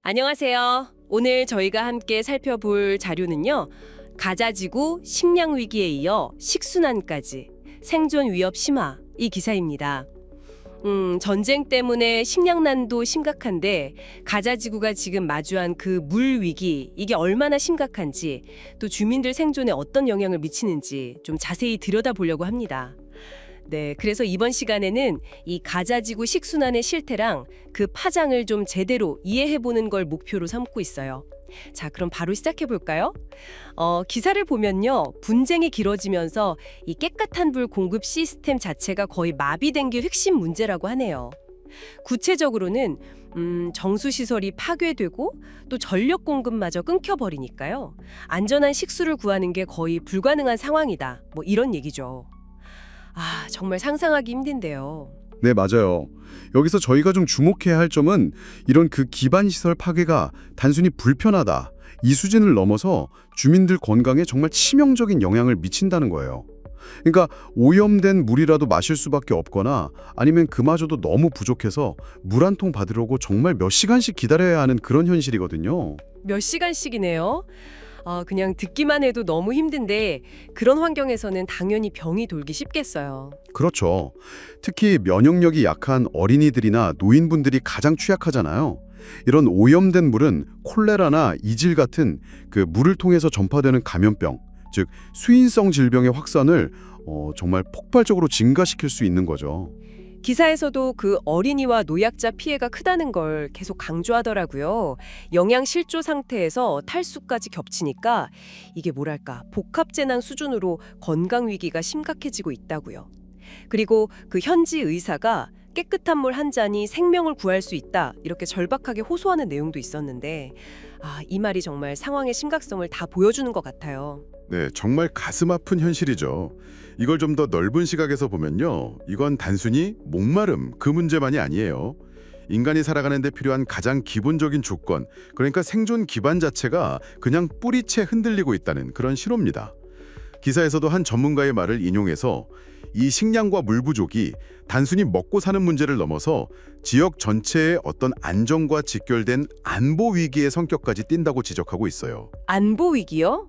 안녕하세요. 오늘 저희가 함께 살펴볼 자료는요. 가자지구 식량 위기에 이어 식순환까지 생존 위협 심화 이 기사입니다. 전쟁 때문에 식량난도 심각한데 가자지구가 지금 마주한 그 물 위기 이게 얼마나 심각한지 또 주민들 생존에 어떤 영향을 미치는지 좀 자세히 들여다보려고 합니다. 네, 그래서 이번 시간에는 이 가자지구 식순환의 실태랑 그 파장을 좀 제대로 이해해보는 걸 목표로 삼고 있어요. 자, 그럼 바로 시작해 볼까요? 기사를 보면요, 분쟁이 길어지면서 이 깨끗한 물 공급 시스템 자체가 거의 마비된 게 핵심 문제라고 하네요. 구체적으로는 정수시설이 파괴되고 또 전력 공급마저 끊겨버리니까요. 안전한 식수를 구하는 게 거의 불가능한 상황이다. 뭐 이런 얘기죠. 아, 정말 상상하기 힘든데요. 네, 맞아요. 여기서 저희가 좀 주목해야 할 점은 이런 그 기반 시설 파괴가 단순히 불편하다, 이 수준을 넘어서 주민들 건강에 정말 치명적인 영향을 미친다는 거예요. 그러니까 오염된 물이라도 마실 수밖에 없거나 아니면 그마저도 너무 부족해서 물 한 통 받으려고 정말 몇 시간씩 기다려야 하는 그런 현실이거든요. 몇 시간씩이네요. 그냥 듣기만 해도 너무 힘든데 그런 환경에서는 당연히 병이 돌기 쉽겠어요. 그렇죠. 특히 면역력이 약한 어린이들이나 노인분들이 가장 취약하잖아요. 이런 오염된 물은 콜레라나 이질 같은 그 물을 통해서 전파되는 감염병, 즉 수인성 질병의 확산을 정말 폭발적으로 증가시킬 수 있는 거죠. 기사에서도 그 어린이와 노약자 피해가 크다는 걸 계속 강조하더라고요. 영양 실조 상태에서 탈수까지 겹치니까 이게 뭐랄까 복합재난 수준으로 건강 위기가 심각해지고 있다고요. 그리고 그 현지 의사가 깨끗한 물 한 잔이 생명을 구할 수 있다 이렇게 절박하게 호소하는 내용도 있었는데 이 말이 정말 상황의 심각성을 다 보여주는 것 같아요. 네, 정말 가슴 아픈 현실이죠. 이걸 좀 더 넓은 시각에서 보면요. 이건 단순히 목마름 그 문제만이 아니에요. 인간이 살아가는 데 필요한 가장 기본적인 조건, 그러니까 생존 기반 자체가 그냥 뿌리채 흔들리고 있다는 그런 실호입니다. 기사에서도 한 전문가의 말을 인용해서 이 식량과 물 부족이 단순히 먹고 사는 문제를 넘어서 지역 전체의 어떤 안정과 직결된 안보 위기의 성격까지 띈다고 지적하고 있어요. 안보 위기요?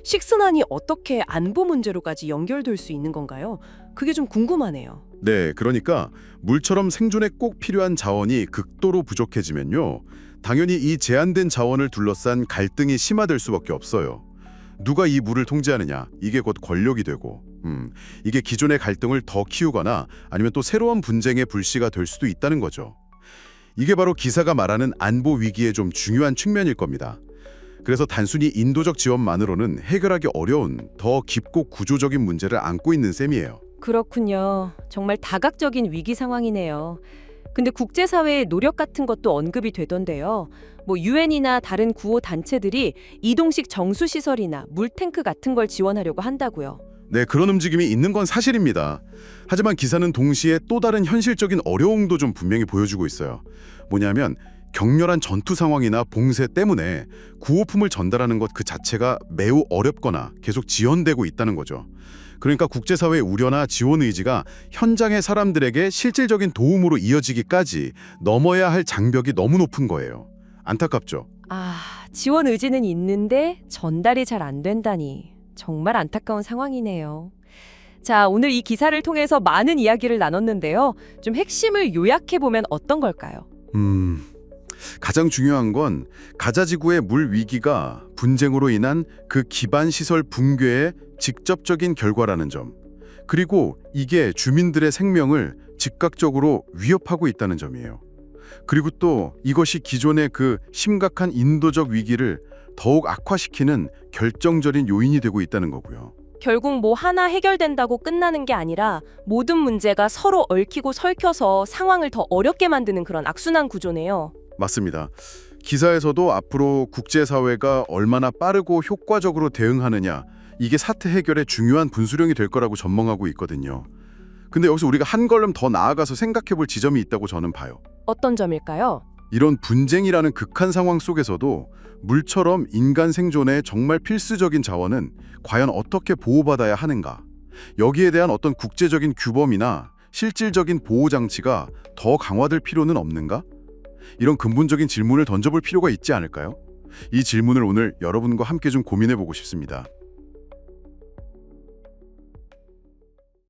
식순환이 어떻게 안보 문제로까지 연결될 수 있는 건가요? 그게 좀 궁금하네요. 네, 그러니까 물처럼 생존에 꼭 필요한 자원이 극도로 부족해지면요. 당연히 이 제한된 자원을 둘러싼 갈등이 심화될 수밖에 없어요. 누가 이 물을 통제하느냐, 이게 곧 권력이 되고 이게 기존의 갈등을 더 키우거나 아니면 또 새로운 분쟁의 불씨가 될 수도 있다는 거죠. 이게 바로 기사가 말하는 안보 위기의 좀 중요한 측면일 겁니다. 그래서 단순히 인도적 지원만으로는 해결하기 어려운 더 깊고 구조적인 문제를 안고 있는 셈이에요. 그렇군요. 정말 다각적인 위기 상황이네요. 근데 국제사회의 노력 같은 것도 언급이 되던데요. 뭐 유엔이나 다른 구호 단체들이 이동식 정수시설이나 물탱크 같은 걸 지원하려고 한다고요. 네, 그런 움직임이 있는 건 사실입니다. 하지만 기사는 동시에 또 다른 현실적인 어려움도 좀 분명히 보여주고 있어요. 뭐냐면 격렬한 전투 상황이나 봉쇄 때문에 구호품을 전달하는 것 그 자체가 매우 어렵거나 계속 지연되고 있다는 거죠. 그러니까 국제사회의 우려나 지원 의지가 현장의 사람들에게 실질적인 도움으로 이어지기까지 넘어야 할 장벽이 너무 높은 거예요. 안타깝죠? 지원 의지는 있는데 전달이 잘 안 된다니 정말 안타까운 상황이네요. 자, 오늘 이 기사를 통해서 많은 이야기를 나눴는데요. 좀 핵심을 요약해보면 어떤 걸까요? 가장 중요한 건 가자지구의 물 위기가 분쟁으로 인한 그 기반 시설 붕괴의 직접적인 결과라는 점, 그리고 이게 주민들의 생명을 즉각적으로 위협하고 있다는 점이에요. 그리고 또 이것이 기존의 그 심각한 인도적 위기를 더욱 악화시키는 결정적인 요인이 되고 있다는 거고요. 결국 뭐 하나 해결된다고 끝나는 게 아니라 모든 문제가 서로 얽히고 설켜서 상황을 더 어렵게 만드는 그런 악순환 구조네요. 맞습니다. 기사에서도 앞으로 국제사회가 얼마나 빠르고 효과적으로 대응하느냐, 이게 사태 해결의 중요한 분수령이 될 거라고 전망하고 있거든요. 근데 여기서 우리가 한 걸음 더 나아가서 생각해 볼 지점이 있다고 저는 봐요. 어떤 점일까요? 이런 분쟁이라는 극한 상황 속에서도 물처럼 인간 생존에 정말 필수적인 자원은 과연 어떻게 보호받아야 하는가? 여기에 대한 어떤 국제적인 규범이나 실질적인 보호 장치가 더 강화될 필요는 없는가? 이런 근본적인 질문을 던져볼 필요가 있지 않을까요? 이 질문을 오늘 여러분과 함께 좀 고민해보고 싶습니다.